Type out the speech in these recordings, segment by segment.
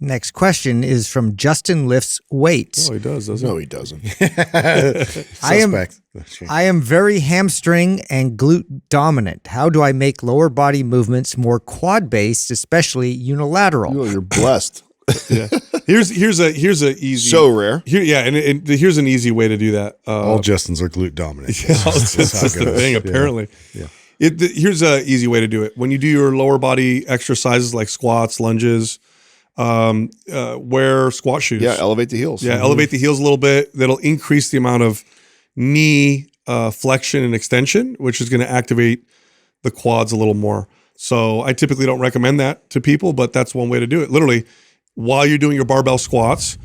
Next question is from Justin Lifts Weights. Oh, he does, doesn't he? No, he doesn't. I am very hamstring and glute dominant. How do I make lower body movements more quad based, especially unilateral? You're blessed. Yeah. Here's a easy. So rare. And here's an easy way to do that. All Justins are glute dominant. Yeah, that's the thing. Apparently. Yeah. Here's a easy way to do it. When you do your lower body exercises like squats, lunges, wear squat shoes. Yeah, elevate the heels. Yeah, elevate the heels a little bit. That'll increase the amount of knee flexion and extension, which is going to activate the quads a little more. So I typically don't recommend that to people, but that's one way to do it. Literally, while you're doing your barbell squats,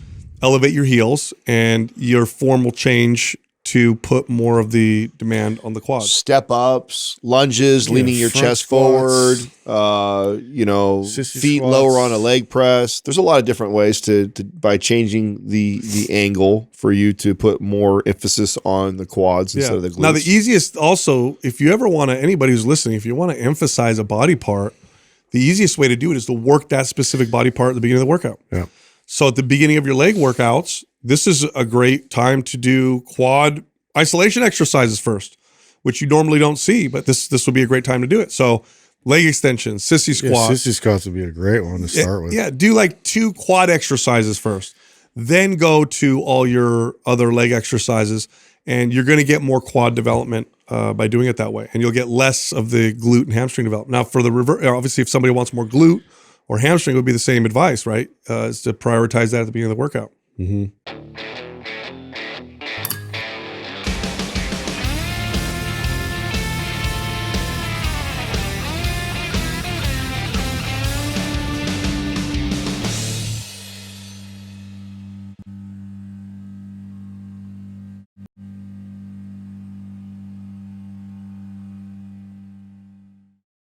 elevate your heels, and your form will change to put more of the demand on the quads. Step ups, lunges, leaning your chest forward, Sissy feet squats. lower on a leg press. There's a lot of different ways to by changing the angle for you to put more emphasis on the quads instead of the glutes. Now, the easiest also, if you ever want to, anybody who's listening, if you want to emphasize a body part, the easiest way to do it is to work that specific body part at the beginning of the workout. Yeah. So at the beginning of your leg workouts, this is a great time to do quad isolation exercises first, which you normally don't see, but this would be a great time to do it. So leg extensions, sissy squats. Sissy squats would be a great one to start with. Yeah, do like 2 quad exercises first, then go to all your other leg exercises, and you're going to get more quad development by doing it that way, and you'll get less of the glute and hamstring development. Now, for the reverse, obviously, if somebody wants more glute or hamstring, it would be the same advice, right? Is to prioritize that at the beginning of the workout. Mm-hmm.